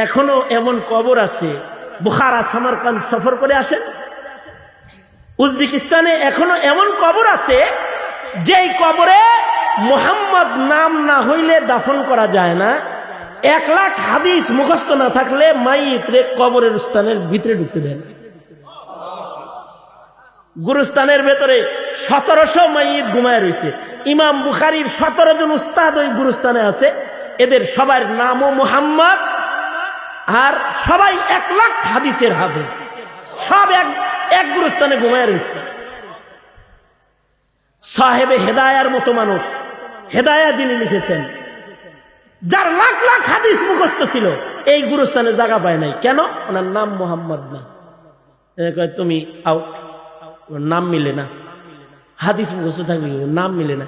এখনো এমন কবর আছে, বুখারা সামারকান্দ সফর করে আসেন, উজবেকিস্তানে এখনো এমন কবর আছে যেই কবরে মুহাম্মদ নাম না হইলে দাফন করা যায় না। 1 লাখ হাদিস মুখস্থ না থাকলে মাইয়িতরে কবরের স্থানের ভিতরে ঢুকতে দেন। গুরুস্থানের ভেতরে 1700 মাইয়িত ঘুমায় রয়েছে। ইমাম বুখারীর 17 জন উস্তাদ ওই গুরুস্থানে আছে। এদের সবার নামও মুহাম্মদ, আর সবাই 1 লাখ হাদিসের হাফেজ, সব এক গুরুস্থানে ঘুমায় রয়েছে। সাহেবে হেদায়ার মতো মানুষ, হেদায়া যিনি লিখেছেন, যার লাখ লাখ হাদিস মুখস্থ ছিল, এই গুরুস্থানে জায়গা পায় নাই। কেন? ওনার নাম মুহাম্মদ না। তুমি আউট, নাম মিলে না। হাদিস মুখস্থ থাকবে, নাম মিলে না।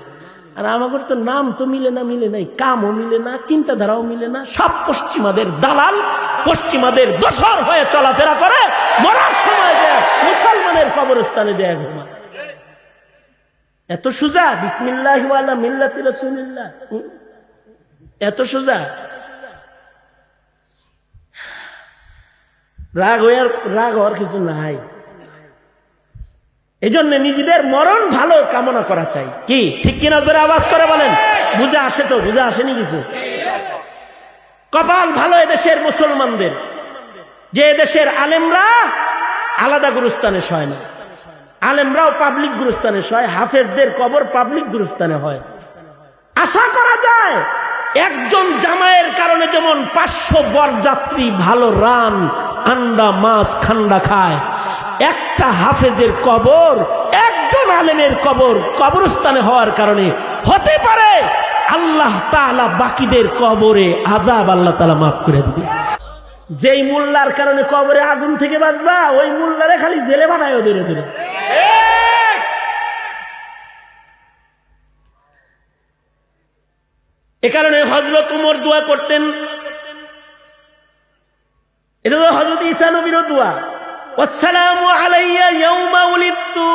আর আমাদের তো নাম তো মিলে নাই, কামও মিলে না, চিন্তাধারাও মিলে না। সব পশ্চিমাদের দালাল, পশ্চিমাদের দোসর হয়ে চলাফেরা করে। মরার সময় যায় মুসলমানের কবরস্থানে যায় ঘুমা। এত সোজা? বিসমিল্লাহি ওয়ালা মিল্লাতি রাসূলিল্লাহ, এত সোজা? রাগ হওয়ার কিছু নাই। এই জন্য নিজেদের মরণ ভালো কামনা করা চাই। কি ঠিক কিনা জোরে আওয়াজ করে বলেন। বুঝে আসে তো? বুঝে আসেনি কিছু? কপাল ভালো এদেশের মুসলমানদের যে এদেশের আলেমরা আলাদা গুরুস্থানে শয় না, আলেমরাও পাবলিক গুরুস্থানে শয়, হাফেজদের কবর পাবলিক গুরুস্থানে হয়। আশা করা যায় একজন জামাইয়ের কারণে যেমন 500 বরযাত্রী ভালো রান, আন্ডা, মাছ, খান্ডা খায়, একটা হাফেজের কবর, একজন আলেমের কবর কবরস্থানে হওয়ার কারণে হতে পারে আল্লাহ তাআলা বাকিদের কবরে আযাব আল্লাহ তাআলা মাফ করে দিবে। যেই মোল্লার কারণে কবরে আগুন থেকে বাঁচবা, ওই মোল্লারে খালি জেলে বানায় ধরে ধরে। এ কারণে হযরত উমর দোয়া করতেন, এটা তো হযরত ঈসা নবীর দোয়া, ওয়াসসালামু আলাইয়া ইয়াউমা উলিদতু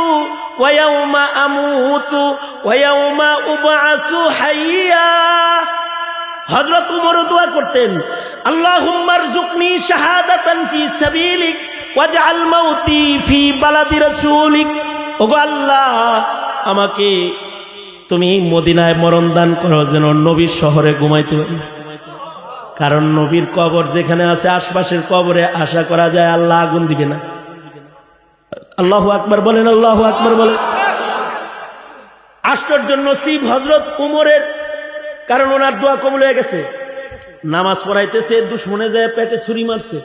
ওয়া ইয়াউমা আমুতু ওয়া ইয়াউমা উবআসু হাইয়া। হযরত উমর দোয়া করতেন, আল্লাহুম্মা রযুকনি শাহাদাতান ফি সাবিলিক ওয়াজআল মাউতি ফি বালাদি রাসূলিক। ওগো আল্লাহ, আমাকে তুমি মদিনায় মরণ দান করো, যেন নবীর শহরে ঘুমাইতে পারি। কারণ নবীর কবর যেখানে আছে, আশপাশের কবরে আশা করা যায় আল্লাহ আগুন দিবে না। আল্লাহু আকবার বলেন, আল্লাহু আকবার বলেন। আশ্চর্য নসিব হযরত উমরের, কারণ ওনার দোয়া কবুল হয়ে গেছে। নামাজ পড়াইতেছে, দুশমনে যায় পেটে ছুরি মারছে,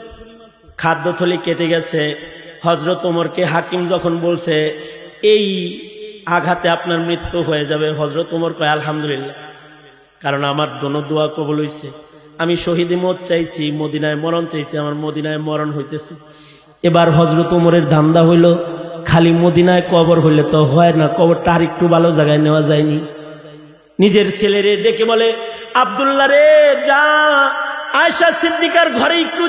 খাদ্য থলি কেটে গেছে। হযরত উমরকে হাকিম যখন বলছে এই আঘাতে আপনার মৃত্যু হয়ে যাবে, হযরত উমর কয় আলহামদুলিল্লাহ, কারণ আমার দোনো দোয়া কবুল হইছে। আমি শহীদ মত চাইছি, মদিনায় মরণ চাইছি, আমার মদিনায় মরণ হইতেছে। এবার হযরত উমরের ধান্দা হইল, খালি মদিনায় কবর হইলে তো হয় না, কবরটা আর একটু ভালো জায়গায় নেওয়া যায়নি। নিজের ছেলেরে ডেকে বলে, আব্দুল্লাহ রে, যা আয়েশা সিদ্দিকার ঘরে একটু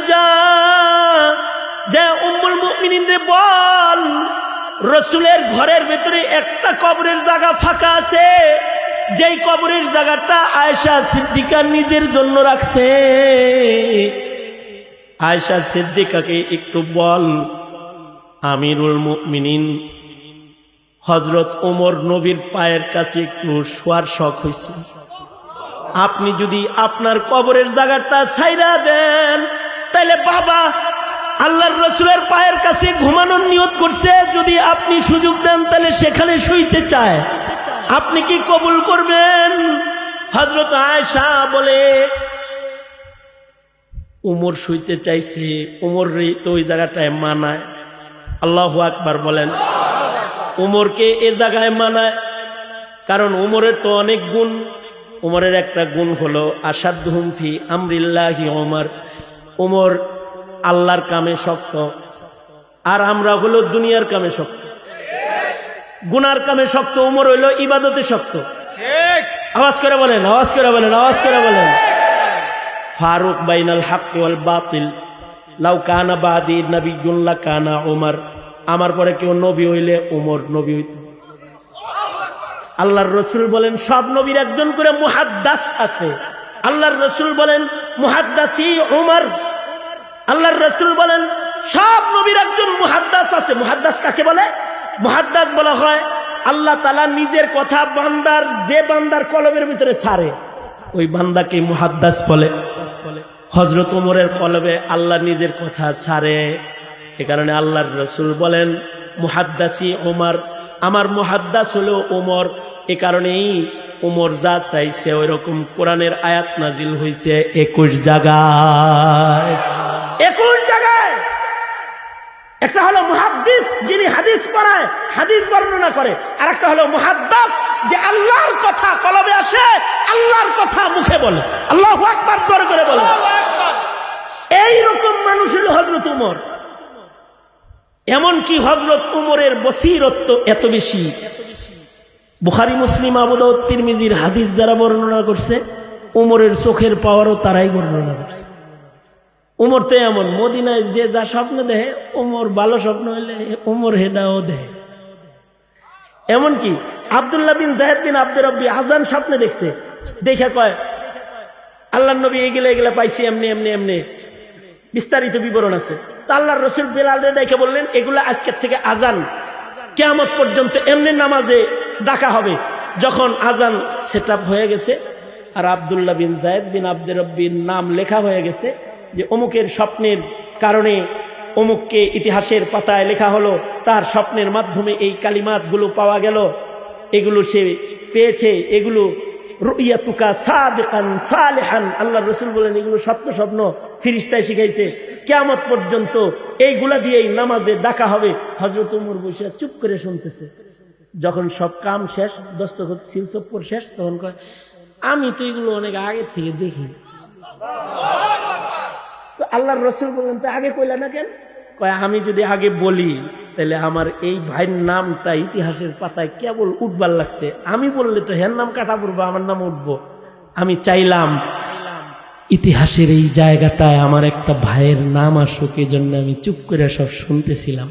যা উম্মুল মুমিনিন রে বল, রসুলের ঘরের ভেতরে একটা কবরের জায়গা ফাঁকা আছে, যেই কবরের জায়গাটা আয়েশা সিদ্দিকা নিজের জন্য রাখছে। আয়েশা সিদ্দিকাকে একটু বল, আমিরুল মুমিনিন হযরত ওমর নবীর পায়ের কাছে একটু শোয়ার শখ হয়েছে, আপনি যদি আপনার কবরের জায়গাটা ছাইরা দেন, তাইলে বাবা আল্লাহর রসুলের পায়ের কাছে ঘুমানোর নিয়ত করছে, যদি আপনি সুযোগ দেন তাহলে সেখানে শুইতে চায়, আপনি কি কবুল করবেন? হযরত আয়েশা বলে, উমর শুইতে চাইছে, উমর রে তো ওই জায়গাটায় মানায়। আল্লাহু আকবার বলেন। উমরকে এ জায়গায় মানায়, কারণ উমরের তো অনেক গুণ। উমরের একটা গুণ হলো আসাদুহুম ফি আমরিল্লাহি ওমর, উমর আল্লাহর কামে শক্ত, আর আমরা হলো দুনিয়ার কামে শক্ত, গুনার কামে শক্ত। উমর হইলো ইবাদতে শক্ত। আওয়াজ করে বলেন, আওয়াজ করে বলেন, আওয়াজ করে বলেন। ফারুক বাইনাল হক ওয়াল বাতিল, লাউ কানা বাদি নবিয়্যুন লাকানা উমর, আমার পরে কেউ নবী হইলে উমর নবী হইত। আল্লাহর রসুল বলেন সব নবীর একজন করে মুহাদ্দাস আছে। আল্লাহর রসুল বলেন মুহাদ্দাসি উমর, আল্লাহর রাসূল বলেন সব নবীর একজন মুহাদ্দাস আছে। মুহাদ্দাস কাকে বলে? মুহাদ্দাস বলা হয় আল্লাহ তাআলা নিজের কথা বান্দার, যে বান্দার কলবের ভিতরে ছাড়ে ওই বান্দাকে মুহাদ্দাস বলে। হযরত ওমরের কলবে আল্লাহ নিজের কথা ছাড়ে, এ কারণে আল্লাহর রাসূল বলেন মুহাদ্দাসি ওমর, আমার মুহাদ্দাস হলো ওমর। এ কারণেই ওমর যা চাইছে ওই রকম কোরআনের আয়াত নাজিল হয়েছে 21 জায়গায়। 21 জায়গায়। একটা হলো মুহাদ্দিস, যিনি হাদিস পড়ায়, হাদিস বর্ণনা করে, আর একটা হলো মুহাদ্দাস, যে আল্লাহর কথা কলবে আসে, আল্লাহর কথা মুখে বলে। আল্লাহু আকবার জোরে করে বলে। এই রকম মানুষ হলো হযরত ওমর। এমনকি হযরত ওমরের বসিরত এত বেশি, বুখারী, মুসলিম, আবু দাউদ, তিরমিজির হাদিস যারা বর্ণনা করছে, ওমরের চোখের পাওয়ারও তারাই বর্ণনা করছে। ওমর তো এমন, মদিনায় যে যা স্বপ্ন দেখে, ওমর ভালো স্বপ্ন হইলে ওমর হেডাও দেখে। এমনকি আব্দুল্লাহ বিন যায়েদ বিন আব্দুর রব্বি আজান স্বপ্নে দেখছে, দেখে কয় আল্লাহর নবী এগুলা পাইছি এমনি এমনি এমনি, বিস্তারিত বিবরণ আছে। তা আল্লাহর রাসূল বেলালকে ডেকে বললেন এগুলা আজকের থেকে আজান, কিয়ামত পর্যন্ত এমনি নামাজে ডাকা হবে। যখন আজান সেট আপ হয়ে গেছে আর আব্দুল্লাহ বিন যায়েদ বিন আব্দুর রব্বির নাম লেখা হয়ে গেছে, যে অমুকের স্বপ্নের কারণে অমুককে ইতিহাসের পাতায় লেখা হলো, তার স্বপ্নের মাধ্যমে এই কালিমাতগুলো পাওয়া গেল, এগুলো সে পেয়েছে, এগুলো রুইয়াতুকা সাদিকান সালিহান। আল্লাহর রাসূল বলেন এগুলো সত্য স্বপ্ন, ফেরেশতায় শিখাইছে, কিয়ামত পর্যন্ত এইগুলা দিয়েই নামাজে ডাকা হবে। হযরত ওমর বসে চুপ করে শুনতেছে। যখন সব কাম শেষ, দস্তখত সিল চপ্পর শেষ, তখন কয় আমি তো এগুলো অনেক আগে থেকে দেখি। আল্লাহর রাসূল বললেন তো আগে কইলা না কেন? কয় আমি যদি আগে বলি তাহলে আমার এই ভাইয়ের নামটা ইতিহাসের পাতায় কেবল উঠবার লাগছে, আমি বললে তো হের নাম কাটা পড়বো, আমার নাম উঠবো। আমি চাইলাম ইতিহাসের এই জায়গাটায় আমার একটা ভাইয়ের নাম আসুক, এই জন্য আমি চুপ করে সব শুনতেছিলাম।